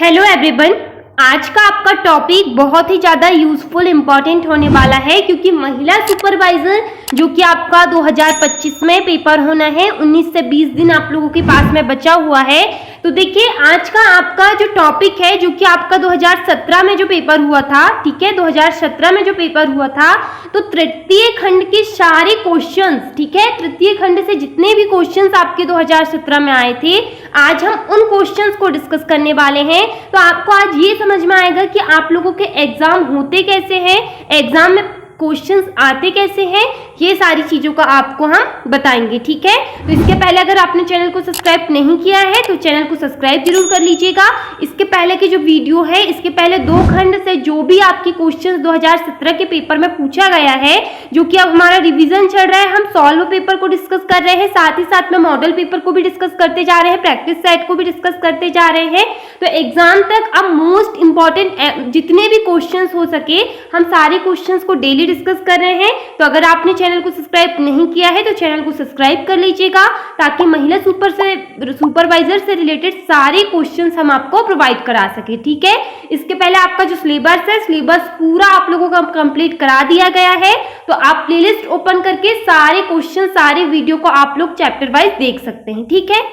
Hello everyone, आज का आपका टॉपिक बहुत ही ज़्यादा यूजफुल इम्पॉर्टेंट होने वाला है क्योंकि महिला सुपरवाइजर जो कि आपका 2025 में पेपर होना है, 19 से 20 दिन आप लोगों के पास में बचा हुआ है। तो देखिए आज का आपका जो टॉपिक है जो कि आपका 2017 में जो पेपर हुआ था, ठीक है, 2017 में जो पेपर हुआ था, तो तृतीय खंड के सारे क्वेश्चंस, ठीक है, तृतीय खंड से जितने भी क्वेश्चंस आपके 2017 में आए थे, आज हम उन क्वेश्चंस को डिस्कस करने वाले हैं। तो आपको आज ये समझ में आएगा कि आप लोगों के एग्जाम होते कैसे हैं, एग्जाम में क्वेश्चंस आते कैसे हैं, ये सारी चीजों का आपको हम बताएंगे, ठीक है। तो इसके पहले अगर आपने चैनल को सब्सक्राइब नहीं किया है तो चैनल को सब्सक्राइब जरूर कर लीजिएगा। इसके पहले की जो वीडियो है, इसके पहले 2 खंड से जो भी आपकी क्वेश्चंस 2017 के पेपर में पूछा गया है, जो कि अब हमारा रिवीजन चल रहा है, हम सॉल्व पेपर को डिस्कस कर रहे हैं, साथ ही साथ में मॉडल पेपर को भी डिस्कस करते जा रहे हैं, प्रैक्टिस सेट को भी डिस्कस करते जा रहे हैं। तो एग्जाम तक अब मोस्ट इंपॉर्टेंट जितने भी क्वेश्चन हो सके हम सारे क्वेश्चन को डेली डिस्कस कर रहे हैं। तो अगर आपने चैनल को सब्सक्राइब नहीं किया है तो चैनल को सब्सक्राइब कर लीजिएगा ताकि महिला सुपरवाइजर से रिलेटेड सारे क्वेश्चंस हम आपको प्रोवाइड करा सके, ठीक है। इसके पहले आपका जो सिलेबस है, सिलेबस पूरा आप लोगों का कंप्लीट करा दिया गया है। तो आप प्लेलिस्ट ओपन करके सारे क्वेश्चन, सारे वीडियो को आप लोग चैप्टर वाइज देख सकते हैं, ठीक है।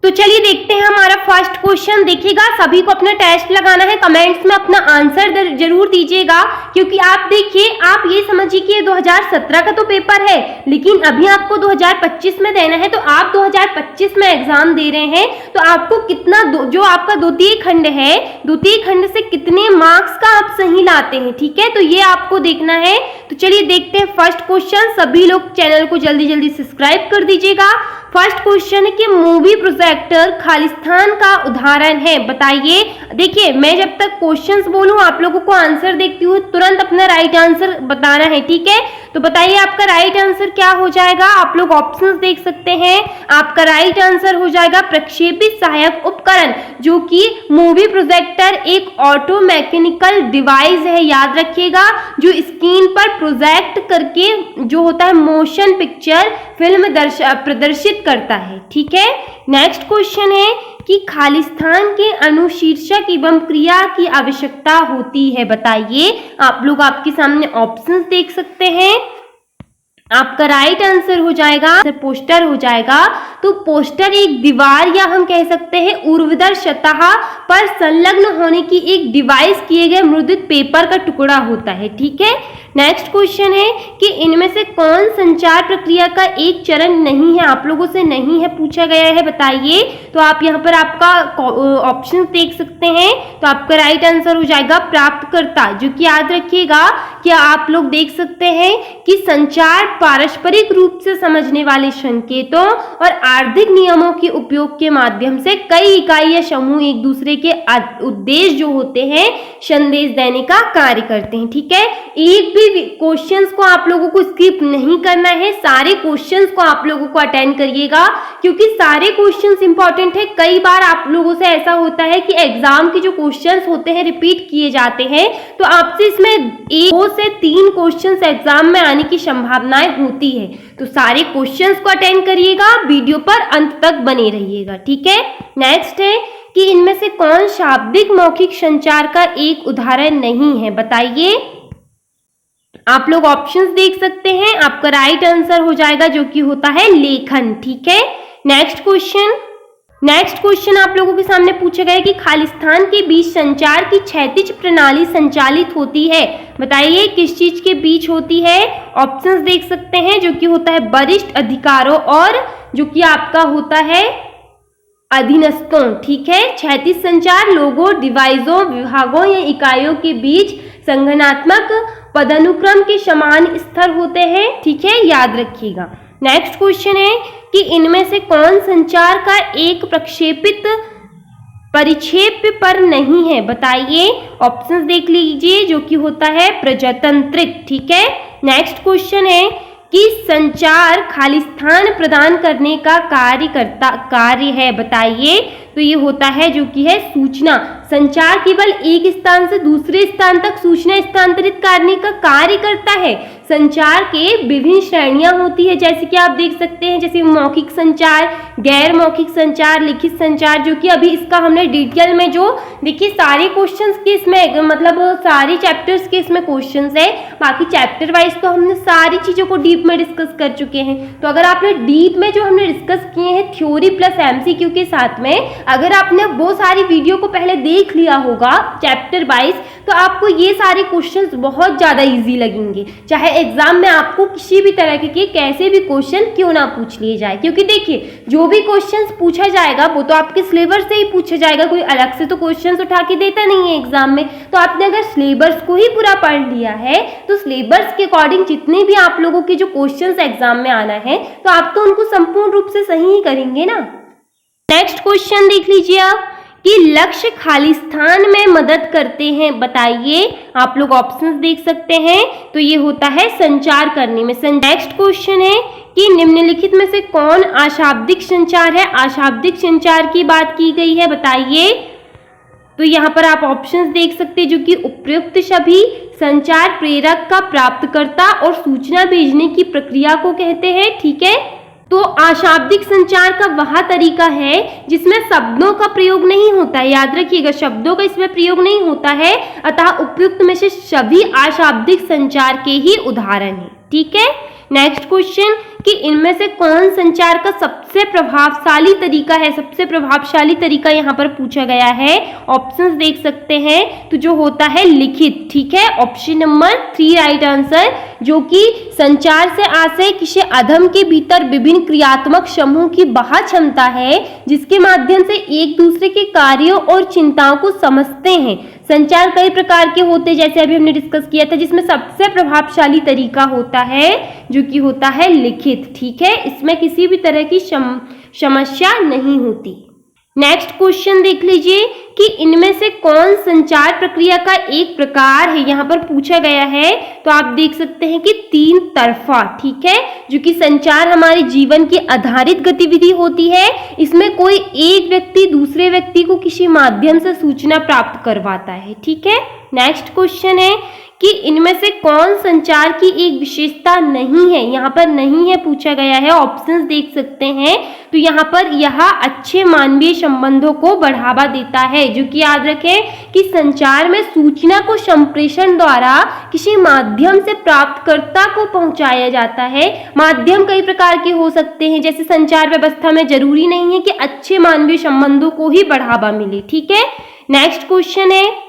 तो चलिए देखते हैं हमारा फर्स्ट क्वेश्चन। देखिएगा सभी को अपना टेस्ट लगाना है, कमेंट्स में अपना आंसर जरूर दीजिएगा क्योंकि आप देखिए, आप ये समझिए कि ये 2017 का तो पेपर है लेकिन अभी आपको 2025 में देना है। तो आप 2025 में एग्जाम दे रहे हैं तो आपको कितना जो आपका द्वितीय खंड है, द्वितीय खंड से कितने मार्क्स का आप सही लाते हैं, ठीक है। तो ये आपको देखना है। तो चलिए देखते हैं फर्स्ट क्वेश्चन। सभी लोग चैनल को जल्दी जल्दी सब्सक्राइब कर दीजिएगा। फर्स्ट क्वेश्चन है कि मूवी प्रोजेक्टर खालिस्तान का उदाहरण है, बताइए। देखिए मैं जब तक क्वेश्चंस बोलूं आप लोगों को आंसर देखती हूँ, तुरंत अपना राइट आंसर बताना है, ठीक है। तो बताइए आपका राइट आंसर क्या हो जाएगा। आप लोग ऑप्शंस देख सकते हैं। आपका राइट आंसर हो जाएगा प्रक्षेपित सहायक उपकरण, जो कि मूवी प्रोजेक्टर एक ऑटो मैकेनिकल डिवाइस है, याद रखिएगा, जो स्क्रीन पर प्रोजेक्ट करके जो होता है मोशन पिक्चर फिल्म प्रदर्शित करता है, ठीक है। नेक्स्ट क्वेश्चन है कि खालिस्तान के अनुशीर्षक एवं क्रिया की आवश्यकता होती है, बताइए। आप लोग आपके सामने ऑप्शंस देख सकते हैं। आपका राइट आंसर हो जाएगा पोस्टर हो जाएगा। तो पोस्टर एक दीवार या हम कह सकते हैं ऊर्ध्वाधर सतह पर संलग्न होने की एक डिवाइस किए गए मुद्रित पेपर का टुकड़ा होता है, ठीक है। नेक्स्ट क्वेश्चन है कि इनमें से कौन संचार प्रक्रिया का एक चरण नहीं है, आप लोगों से नहीं है पूछा गया है, बताइए। तो आप यहाँ पर आपका ऑप्शन देख सकते हैं। तो आपका राइट आंसर हो जाएगा प्राप्तकर्ता, जो कि याद रखिएगा कि आप लोग देख सकते हैं कि संचार पारस्परिक रूप से समझने वाले संकेतों और आर्थिक नियमों के उपयोग के माध्यम से कई इकाई या समूह एक दूसरे के उद्देश्य जो होते हैं संदेश देने का कार्य करते हैं, ठीक है। एक भी क्वेश्चंस को आप लोगों को स्किप नहीं करना है, सारे क्वेश्चंस को आप लोगों को अटेंड करिएगा क्योंकि सारे क्वेश्चंस इंपॉर्टेंट है। कई बार आप लोगों से ऐसा होता है कि एग्जाम के जो क्वेश्चंस होते हैं रिपीट किए जाते हैं, तो आपसे इसमें 1 से 3 क्वेश्चंस एग्जाम में आने की संभावनाएं होती है। तो सारे क्वेश्चंस को अटेंड करिएगा, वीडियो पर अंत तक बने रहिएगा, ठीक है। नेक्स्ट है कि इनमें से कौन शाब्दिक मौखिक संचार का एक उदाहरण नहीं है, बताइए। आप लोग ऑप्शंस देख सकते हैं। आपका राइट आंसर हो जाएगा जो कि होता है लेखन, ठीक है। नेक्स्ट क्वेश्चन आप लोगों के सामने पूछा गया कि खालिस्तान के बीच संचार की क्षैतिज प्रणाली संचालित होती है, बताइए किस चीज के बीच होती है। ऑप्शंस देख सकते हैं, जो कि होता है वरिष्ठ अधिकारों और जो कि आपका होता है अधीनस्थों, ठीक है। क्षैतिज संचार लोगों, डिवाइसों, विभागों या इकाइयों के बीच संगठनात्मक पदानुक्रम के समान स्तर होते हैं, ठीक है, याद रखिएगा। नेक्स्ट क्वेश्चन है कि इनमें से कौन संचार का एक प्रक्षेपित परिक्षेप्य पर नहीं है, बताइए। ऑप्शंस देख लीजिए, जो कि होता है प्रजातांत्रिक, ठीक है। नेक्स्ट क्वेश्चन है कि संचार खालिस्तान प्रदान करने का कार्य है, बताइए। तो ये होता है जो कि है सूचना। संचार केवल एक स्थान से दूसरे स्थान तक सूचना स्थानांतरित करने का कार्य करता है। संचार के विभिन्न श्रेणियां होती है, जैसे कि आप देख सकते हैं, जैसे मौखिक संचार, गैर मौखिक संचार, लिखित संचार, जो कि अभी इसका हमने डिटेल में जो देखिए सारे क्वेश्चंस के इसमें मतलब सारे चैप्टर्स के इसमें क्वेश्चंस है। बाकी चैप्टर वाइज तो हमने सारी चीज़ों को डीप में डिस्कस कर चुके हैं। तो अगर आपने डीप में जो हमने डिस्कस किए हैं थ्योरी प्लस एमसीक्यू के साथ में, अगर आपने वो सारी वीडियो को पहले देख लिया होगा चैप्टर वाइज, तो आपको ये सारे क्वेश्चंस बहुत ज़्यादा इजी लगेंगे। चाहे एग्जाम में आपको किसी भी तरह के कैसे भी क्वेश्चन क्यों ना पूछ लिए जाए, क्योंकि देखिए जो भी क्वेश्चंस पूछा जाएगा वो तो आपके सिलेबस से ही पूछा जाएगा, कोई अलग से तो क्वेश्चंस उठा के देता नहीं है एग्जाम में। तो आपने अगर सिलेबस को ही पूरा पढ़ लिया है तो सिलेबस के अकॉर्डिंग जितने भी आप लोगों के जो क्वेश्चंस एग्जाम में आना है तो आप तो उनको संपूर्ण रूप से सही ही करेंगे ना। नेक्स्ट क्वेश्चन देख लीजिए आप कि लक्ष्य खालिस्तान में मदद करते हैं, बताइए। आप लोग ऑप्शंस देख सकते हैं, तो ये होता है संचार करने में। नेक्स्ट क्वेश्चन है कि निम्नलिखित में से कौन अशाब्दिक संचार है, अशाब्दिक संचार की बात की गई है, बताइए। तो यहाँ पर आप ऑप्शंस देख सकते हैं, जो कि उपयुक्त सभी, संचार प्रेरक का प्राप्तकर्ता और सूचना भेजने की प्रक्रिया को कहते हैं, ठीक है। तो अशाब्दिक संचार का वह तरीका है जिसमें शब्दों का प्रयोग नहीं होता है, याद रखिएगा शब्दों का इसमें प्रयोग नहीं होता है, अतः उपयुक्त में से सभी अशाब्दिक संचार के ही उदाहरण हैं, ठीक है। नेक्स्ट क्वेश्चन कि इनमें से कौन संचार का सबसे प्रभावशाली तरीका है, सबसे प्रभावशाली तरीका यहाँ पर पूछा गया है। ऑप्शंस देख सकते हैं, तो जो होता है लिखित, ठीक है। ऑप्शन नंबर 3 राइट आंसर, जो कि संचार से आशय किसी अधम के भीतर विभिन्न क्रियात्मक समूह की वह क्षमता है जिसके माध्यम से एक दूसरे के कार्यों और चिंताओं को समझते हैं। संचार कई प्रकार के होते हैं, जैसे अभी हमने डिस्कस किया था, जिसमें सबसे प्रभावशाली तरीका होता है जो कि होता है लिखित, ठीक है। इसमें किसी भी तरह की समस्या नहीं होती। नेक्स्ट क्वेश्चन देख लीजिए कि इनमें से कौन संचार प्रक्रिया का एक प्रकार है, यहाँ पर पूछा गया है। तो आप देख सकते हैं कि 3 तरफा, ठीक है, जो कि संचार हमारे जीवन की आधारित गतिविधि होती है। इसमें कोई एक व्यक्ति दूसरे व्यक्ति को किसी माध्यम से सूचना प्राप्त करवाता है, ठीक है। नेक्स्ट क्वेश्चन है कि इनमें से कौन संचार की एक विशेषता नहीं है, यहाँ पर नहीं है पूछा गया है। ऑप्शंस देख सकते हैं, तो यहाँ पर यह अच्छे मानवीय संबंधों को बढ़ावा देता है, जो कि याद रखें कि संचार में सूचना को संप्रेषण द्वारा किसी माध्यम से प्राप्तकर्ता को पहुंचाया जाता है। माध्यम कई प्रकार के हो सकते हैं, जैसे संचार व्यवस्था में जरूरी नहीं है कि अच्छे मानवीय संबंधों को ही बढ़ावा मिले, ठीक है। नेक्स्ट क्वेश्चन है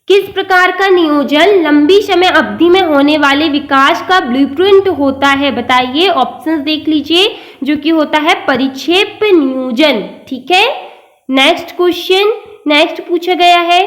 किस प्रकार का नियोजन लंबी समय अवधि में होने वाले विकास का ब्लूप्रिंट होता है, बताइए। ऑप्शंस देख लीजिए, जो कि होता है परिक्षेप नियोजन, ठीक है। नेक्स्ट क्वेश्चन, नेक्स्ट पूछा गया है,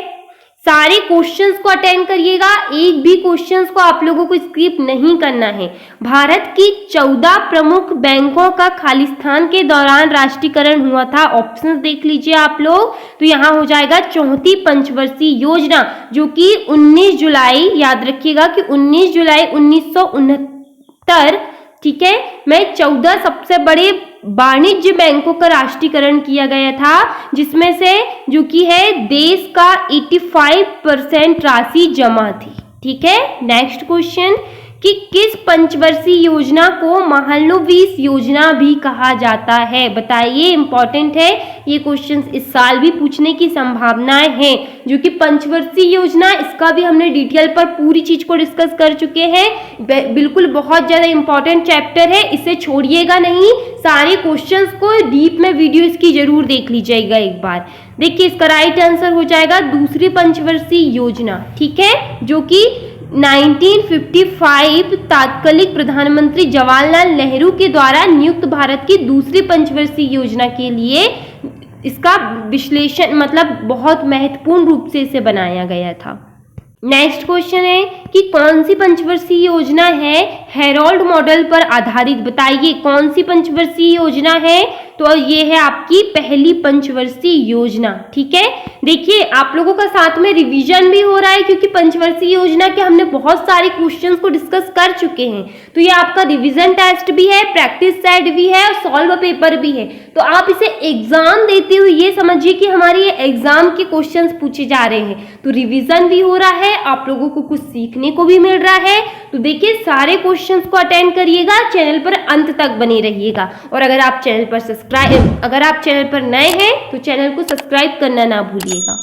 सारे क्वेश्चंस को अटेंड करिएगा, एक भी क्वेश्चंस को आप लोगों को स्किप नहीं करना है। भारत की 14 प्रमुख बैंकों का खालिस्तान के दौरान राष्ट्रीयकरण हुआ था। ऑप्शंस देख लीजिए आप लोग, तो यहाँ हो जाएगा 34 पंचवर्षीय योजना, जो कि 19 जुलाई, याद रखिएगा कि 19 जुलाई 1969, ठीक है, में 14 सबसे बड़े वाणिज्य बैंकों का राष्ट्रीयकरण किया गया था, जिसमें से जो कि है देश का 85% राशि जमा थी, ठीक है। नेक्स्ट क्वेश्चन कि किस पंचवर्षीय योजना को महालनोबिस योजना भी कहा जाता है, बताइए। इंपॉर्टेंट है ये क्वेश्चन, इस साल भी पूछने की संभावनाएं हैं। जो कि पंचवर्षीय योजना, इसका भी हमने डिटेल पर पूरी चीज को डिस्कस कर चुके हैं। बिल्कुल बहुत ज्यादा इंपॉर्टेंट चैप्टर है, इसे छोड़िएगा नहीं, सारे क्वेश्चंस को डीप में वीडियो इसकी जरूर देख लीजिएगा एक बार। देखिए इसका राइट आंसर हो जाएगा दूसरी पंचवर्षीय योजना, ठीक है, जो कि 1955 तात्कालिक प्रधानमंत्री जवाहरलाल नेहरू के द्वारा नियुक्त भारत की दूसरी पंचवर्षीय योजना के लिए इसका विश्लेषण मतलब बहुत महत्वपूर्ण रूप से इसे बनाया गया था। नेक्स्ट क्वेश्चन है कि कौन सी पंचवर्षीय योजना है हेरोल्ड मॉडल पर आधारित, बताइए कौन सी पंचवर्षीय योजना है। तो ये है आपकी पहली पंचवर्षीय योजना। ठीक है, देखिए आप लोगों का साथ में रिवीजन भी हो रहा है क्योंकि पंचवर्षीय योजना के हमने बहुत सारे क्वेश्चंस को डिस्कस कर चुके हैं। तो ये आपका रिवीजन टेस्ट भी है, प्रैक्टिस सेट भी है और सॉल्व पेपर भी है। तो आप इसे एग्जाम देते हुए ये समझिए कि हमारे ये एग्जाम के क्वेश्चंस पूछे जा रहे हैं। तो रिवीजन भी हो रहा है, आप लोगों को कुछ सीखने को भी मिल रहा है। तो देखिए सारे क्वेश्चंस को अटेंड करिएगा, चैनल पर अंत तक बने रहिएगा। और अगर आप चैनल पर नए हैं तो चैनल को सब्सक्राइब करना ना भूलिएगा।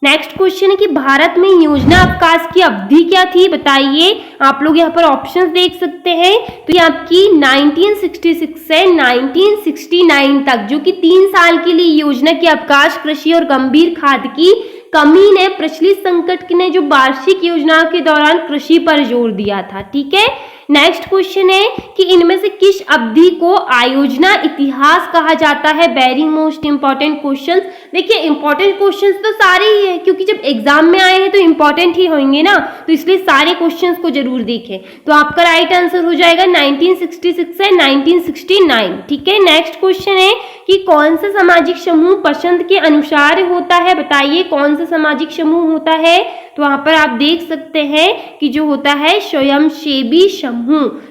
नेक्स्ट क्वेश्चन है कि भारत में योजना अवकाश की अवधि क्या थी, बताइए। आप लोग यहाँ पर ऑप्शंस देख सकते हैं। तो ये आपकी 1966 से 1969 तक, जो कि 3 साल के लिए योजना की अवकाश कृषि और गंभीर खाद की कमी ने प्रचलित संकट ने जो वार्षिक योजना के दौरान कृषि पर जोर दिया था। ठीक है, नेक्स्ट क्वेश्चन है कि इनमें से किस अवधि को आयोजना इतिहास कहा जाता है। Very most important questions. देखिए इंपॉर्टेंट क्वेश्चंस तो सारे ही हैं क्योंकि जब एग्जाम में आए हैं तो इंपॉर्टेंट ही होंगे ना, तो इसलिए सारे क्वेश्चंस को जरूर देखें। तो आपका राइट आंसर हो जाएगा 1966 से 1969। ठीक है, नेक्स्ट क्वेश्चन है कि कौन सा सामाजिक समूह पसंद के अनुसार होता है, बताइए कौन सा सामाजिक समूह होता है। तो वहां पर आप देख सकते हैं कि जो होता है स्वयंसेवी समूह।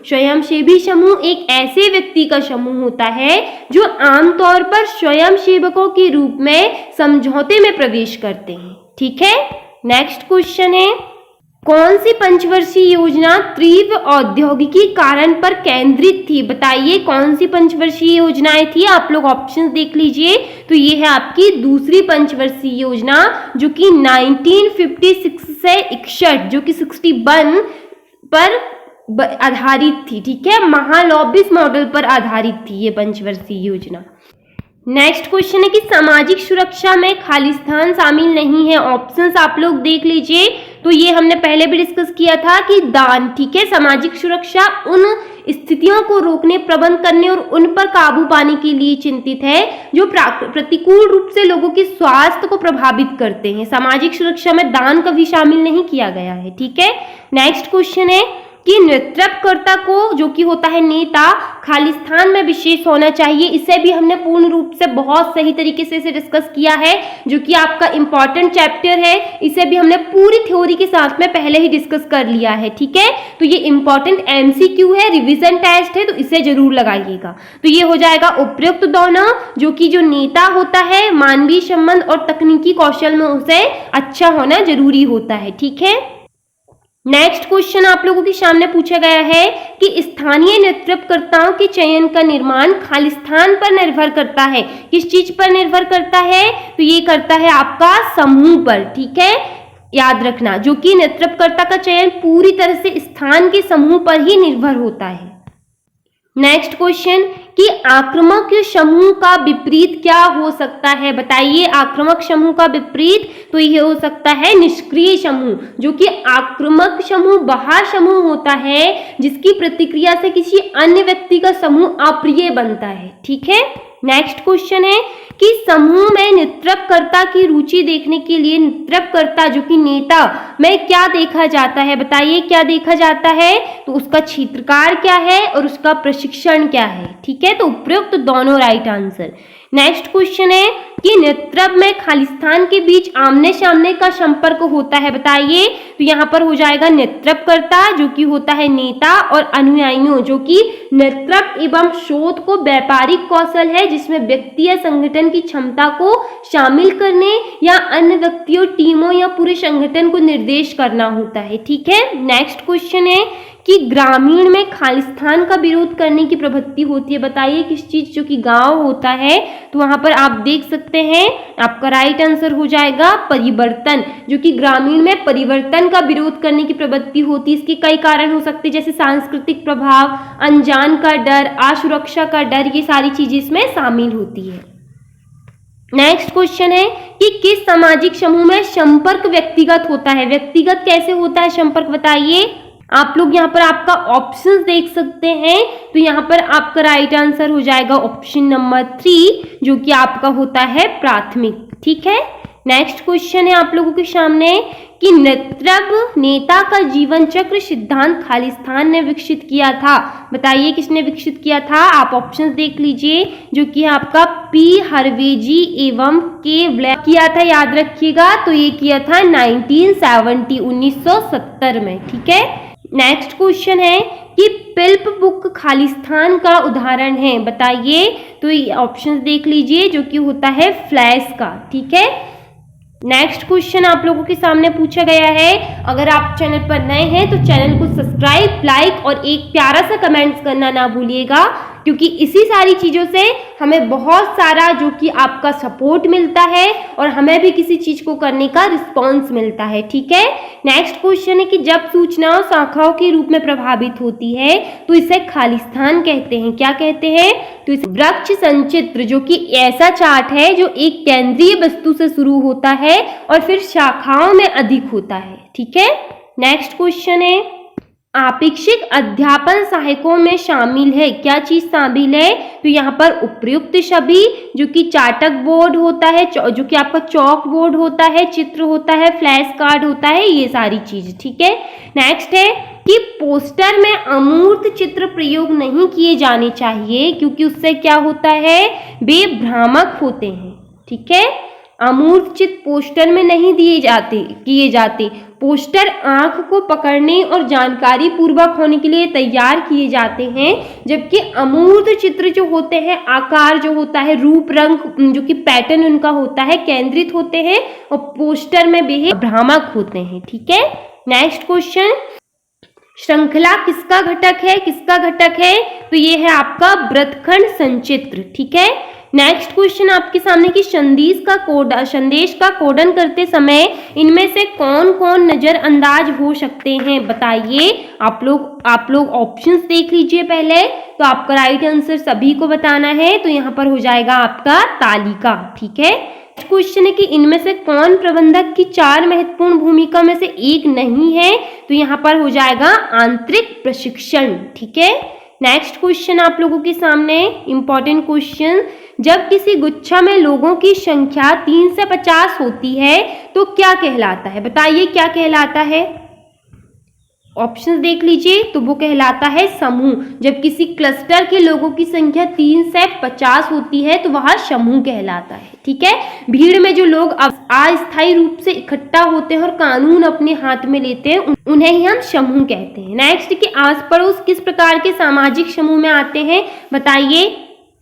स्वयंसेवी समूह एक ऐसे व्यक्ति का समूह होता है जो आमतौर पर स्वयंसेवकों के रूप में समझौते में प्रवेश करते हैं। ठीक है, नेक्स्ट क्वेश्चन है कौन सी पंचवर्षीय योजना तीव्र औद्योगिकीकरण पर केंद्रित थी, बताइए कौन सी पंचवर्षीय योजनाएं थी। आप लोग ऑप्शंस देख लीजिए। तो ये है आपकी दूसरी पंचवर्षीय योजना जो कि 1956 से 61 जो कि 61 पर आधारित थी। ठीक है, महालनोबिस मॉडल पर आधारित थी ये पंचवर्षीय योजना। नेक्स्ट क्वेश्चन है कि सामाजिक सुरक्षा में खालिस्तान शामिल नहीं है। ऑप्शंस आप लोग देख लीजिए। तो ये हमने पहले भी डिस्कस किया था कि दान। ठीक है, सामाजिक सुरक्षा उन स्थितियों को रोकने, प्रबंध करने और उन पर काबू पाने के लिए चिंतित है जो प्रतिकूल रूप से लोगों के स्वास्थ्य को प्रभावित करते हैं। सामाजिक सुरक्षा में दान कभी शामिल नहीं किया गया है। ठीक है, नेक्स्ट क्वेश्चन है कि नेतृत्वकर्ता को, जो कि होता है नेता, खालिस्तान में विशेष होना चाहिए। इसे भी हमने पूर्ण रूप से बहुत सही तरीके से इसे डिस्कस किया है, जो कि आपका इंपॉर्टेंट चैप्टर है। इसे भी हमने पूरी थ्योरी के साथ में पहले ही डिस्कस कर लिया है। ठीक है, तो ये इंपॉर्टेंट एमसीक्यू है, रिवीजन टेस्ट है, तो इसे जरूर लगाइएगा। तो ये हो जाएगा उपयुक्त दोनों, जो कि जो नेता होता है मानवीय संबंध और तकनीकी कौशल में उसे अच्छा होना जरूरी होता है। ठीक है, नेक्स्ट क्वेश्चन आप लोगों के सामने पूछा गया है कि स्थानीय नेतृत्वकर्ताओं के चयन का निर्माण खालिस्तान पर निर्भर करता है। किस चीज पर निर्भर करता है? तो ये करता है आपका समूह पर। ठीक है, याद रखना, जो कि नेतृत्वकर्ता का चयन पूरी तरह से स्थान के समूह पर ही निर्भर होता है। नेक्स्ट क्वेश्चन कि आक्रामक समूह का विपरीत क्या हो सकता है, बताइए। आक्रामक समूह का विपरीत तो ये हो सकता है निष्क्रिय समूह, जो कि आक्रामक समूह वह समूह होता है जिसकी प्रतिक्रिया से किसी अन्य व्यक्ति का समूह अप्रिय बनता है। ठीक है, नेक्स्ट क्वेश्चन है कि समूह में नेतृत्वकर्ता की रुचि देखने के लिए नेतृत्वकर्ता, जो कि नेता, में क्या देखा जाता है, बताइए क्या देखा जाता है। तो उसका क्षेत्रकार क्या है और उसका प्रशिक्षण क्या है। ठीक है, तो उपयुक्त दोनों राइट आंसर। नेक्स्ट क्वेश्चन है कि नेतृत्व में खालिस्तान के बीच आमने सामने का संपर्क होता है, बताइए। तो यहाँ पर हो जाएगा नेतृत्वकर्ता, जो कि होता है नेता, और अनुयायियों, जो कि नेतृत्व एवं शोध को व्यापारिक कौशल है जिसमें व्यक्ति या संगठन की क्षमता को शामिल करने या अन्य व्यक्तियों, टीमों या पूरे संगठन को निर्देश करना होता है। ठीक है, नेक्स्ट क्वेश्चन है कि ग्रामीण में खालिस्तान का विरोध करने की प्रवृत्ति होती है, बताइए किस चीज, जो कि गांव होता है। तो वहां पर आप देख सकते हैं आपका राइट आंसर हो जाएगा परिवर्तन, जो कि ग्रामीण में परिवर्तन का विरोध करने की प्रवृत्ति होती है। इसके कई कारण हो सकते हैं, जैसे सांस्कृतिक प्रभाव, अनजान का डर, असुरक्षा का डर, ये सारी चीजें इसमें शामिल होती है। नेक्स्ट क्वेश्चन है कि किस सामाजिक समूह में संपर्क व्यक्तिगत होता है, व्यक्तिगत कैसे होता है संपर्क, बताइए। आप लोग यहाँ पर आपका ऑप्शंस देख सकते हैं। तो यहाँ पर आपका राइट आंसर हो जाएगा ऑप्शन नंबर 3, जो कि आपका होता है प्राथमिक। ठीक है, नेक्स्ट क्वेश्चन है आप लोगों के सामने कि नेतृत्व नेता का जीवन चक्र सिद्धांत खालिस्तान ने विकसित किया था। बताइए किसने विकसित किया था। आप ऑप्शंस देख लीजिए, जो कि आपका पी हरवेजी एवं के ब्लैक किया था, याद रखिएगा। तो ये किया था 1970 में, ठीक है। नेक्स्ट क्वेश्चन है कि पिल्प बुक खालिस्तान का उदाहरण है। बताइए, तो ये ऑप्शंस देख लीजिए, जो कि होता है फ्लैश का, ठीक है। नेक्स्ट क्वेश्चन आप लोगों के सामने पूछा गया है। अगर आप चैनल पर नए हैं तो चैनल को सब्सक्राइब, लाइक और एक प्यारा सा कमेंट्स करना ना भूलिएगा, क्योंकि इसी सारी चीज़ों से हमें बहुत सारा जो कि आपका सपोर्ट मिलता है और हमें भी किसी चीज़ को करने का रिस्पॉन्स मिलता है, ठीक है। नेक्स्ट क्वेश्चन है कि जब सूचनाओं शाखाओं के रूप में प्रभावित होती है तो इसे खालिस्तान कहते हैं। क्या कहते हैं। तो इसे वृक्ष संचित्र, जो कि ऐसा चार्ट है जो एक केंद्रीय वस्तु से शुरू होता है और फिर शाखाओं में अधिक होता है, ठीक है। नेक्स्ट क्वेश्चन है आपेक्षिक अध्यापन सहायकों में शामिल है। क्या चीज शामिल है। तो यहाँ पर उपयुक्त छवि, जो कि चाटक बोर्ड होता है, जो कि आपका चौक बोर्ड होता है, चित्र होता है, फ्लैश कार्ड होता है, ये सारी चीज, ठीक है। नेक्स्ट है कि पोस्टर में अमूर्त चित्र प्रयोग नहीं किए जाने चाहिए, क्योंकि उससे क्या होता है, वे भ्रामक होते हैं, ठीक है। अमूर्त चित्र पोस्टर में नहीं किए जाते। पोस्टर आंख को पकड़ने और जानकारी पूर्वक होने के लिए तैयार किए जाते हैं, जबकि अमूर्त चित्र जो होते हैं, आकार जो होता है, रूप रंग जो कि पैटर्न उनका होता है, केंद्रित होते हैं और पोस्टर में वे भ्रामक होते हैं, ठीक है। नेक्स्ट क्वेश्चन, श्रृंखला किसका घटक है। किसका घटक है। तो ये है आपका वृत्तखंड संचित्र, ठीक है। नेक्स्ट क्वेश्चन आपके सामने कि संदेश का कोडन करते समय इनमें से कौन कौन नजरअंदाज हो सकते हैं। बताइए, आप लोग ऑप्शंस देख लीजिए पहले। तो आपका राइट आंसर सभी को बताना है, तो यहाँ पर हो जाएगा आपका तालिका, ठीक है। क्वेश्चन है कि इनमें से कौन प्रबंधक की 4 महत्वपूर्ण भूमिका में से एक नहीं है। तो यहाँ पर हो जाएगा आंतरिक प्रशिक्षण, ठीक है। नेक्स्ट क्वेश्चन आप लोगों के सामने इंपॉर्टेंट क्वेश्चन, जब किसी गुच्छा में लोगों की संख्या 3 से 50 होती है तो क्या कहलाता है। बताइए क्या कहलाता है। ऑप्शंस देख लीजिए, तो वो कहलाता है समूह। जब किसी क्लस्टर के लोगों की संख्या 3 से 50 होती है तो वह समूह कहलाता है, ठीक है। भीड़ में जो लोग अस्थायी रूप से इकट्ठा होते हैं और कानून अपने हाथ में लेते हैं, उन्हें ही हम समूह कहते हैं। नेक्स्ट कि आस पड़ोस किस प्रकार के सामाजिक समूह में आते हैं। बताइए,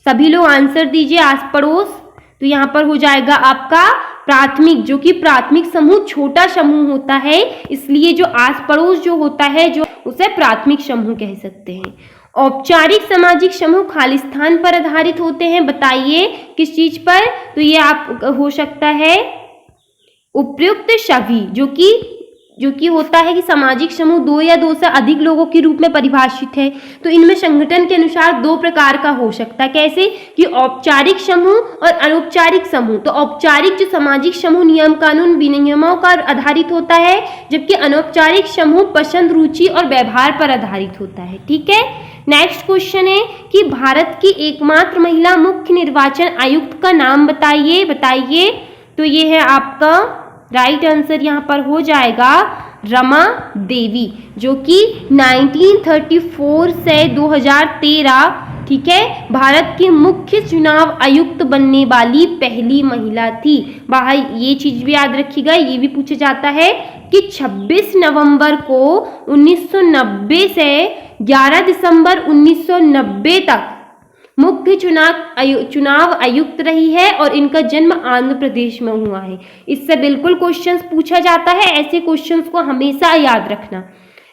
सभी लोग आंसर दीजिए। आस पड़ोस, तो यहाँ पर हो जाएगा आपका प्राथमिक, जो कि प्राथमिक समूह छोटा समूह होता है, इसलिए जो आस पड़ोस जो होता है, जो उसे प्राथमिक समूह कह सकते हैं। औपचारिक सामाजिक समूह खालिस्तान पर आधारित होते हैं। बताइए किस चीज पर। तो ये आप हो सकता है उपयुक्त छवि, जो कि होता है कि सामाजिक समूह 2 या 2 से अधिक लोगों के रूप में परिभाषित है। तो इनमें संगठन के अनुसार 2 प्रकार का हो सकता है। कैसे कि औपचारिक समूह और अनौपचारिक समूह। तो औपचारिक जो सामाजिक समूह नियम कानून विनियमों पर आधारित होता है, जबकि अनौपचारिक समूह पसंद, रुचि और व्यवहार पर आधारित होता है, ठीक है। नेक्स्ट क्वेश्चन है कि भारत की एकमात्र महिला मुख्य निर्वाचन आयुक्त का नाम बताइए। तो ये है आपका राइट आंसर यहाँ पर हो जाएगा रमा देवी, जो कि 1934 से 2013, ठीक है, भारत की मुख्य चुनाव आयुक्त बनने वाली पहली महिला थी। बाहर ये चीज भी याद रखिएगा, ये भी पूछा जाता है कि 26 नवंबर को 1990 से 11 दिसंबर 1990 तक मुख्य चुनाव आयुक्त रही है और इनका जन्म आंध्र प्रदेश में हुआ है। इससे बिल्कुल क्वेश्चंस पूछा जाता है, ऐसे क्वेश्चंस को हमेशा याद रखना।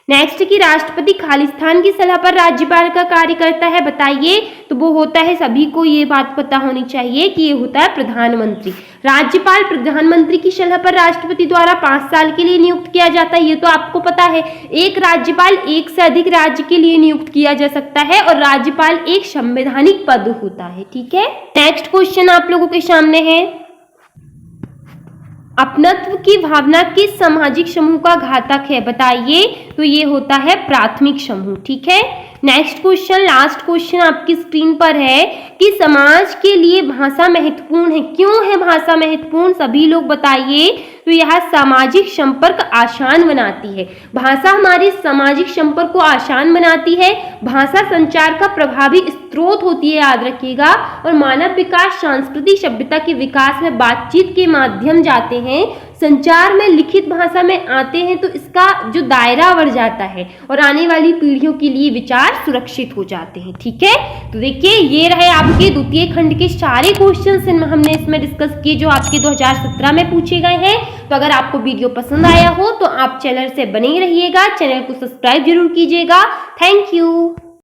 नेक्स्ट कि राष्ट्रपति खालिस्तान की सलाह पर राज्यपाल का कार्य करता है। बताइए, तो वो होता है, सभी को ये बात पता होनी चाहिए कि ये होता है प्रधानमंत्री। राज्यपाल प्रधानमंत्री की सलाह पर राष्ट्रपति द्वारा 5 साल के लिए नियुक्त किया जाता है, ये तो आपको पता है। एक राज्यपाल 1 से अधिक राज्य के लिए नियुक्त किया जा सकता है और राज्यपाल एक संवैधानिक पद होता है, ठीक है। नेक्स्ट क्वेश्चन आप लोगों के सामने है, अपनत्व की भावना किस सामाजिक समूह का घातक है। बताइए, तो ये होता है प्राथमिक समूह, ठीक है। नेक्स्ट क्वेश्चन, लास्ट क्वेश्चन आपकी स्क्रीन पर है कि समाज के लिए भाषा महत्वपूर्ण है। क्यों है भाषा महत्वपूर्ण, सभी लोग बताइए। तो यह सामाजिक संपर्क आसान बनाती है। भाषा हमारे सामाजिक संपर्क को आसान बनाती है। भाषा संचार का प्रभावी स्रोत होती है, याद रखिएगा। और मानव विकास, सांस्कृतिक सभ्यता के विकास में बातचीत के माध्यम जाते हैं। संचार में लिखित भाषा में आते हैं तो इसका जो दायरा बढ़ जाता है और आने वाली पीढ़ियों के लिए विचार सुरक्षित हो जाते हैं। ठीक है, तो देखिए ये रहे आपके द्वितीय खंड के सारे क्वेश्चंस हमने इसमें डिस्कस किए जो आपके 2017 में पूछे गए हैं। तो अगर आपको वीडियो पसंद आया हो तो आप चैनल से बने रहिएगा, चैनल को सब्सक्राइब जरूर कीजिएगा। Thank you.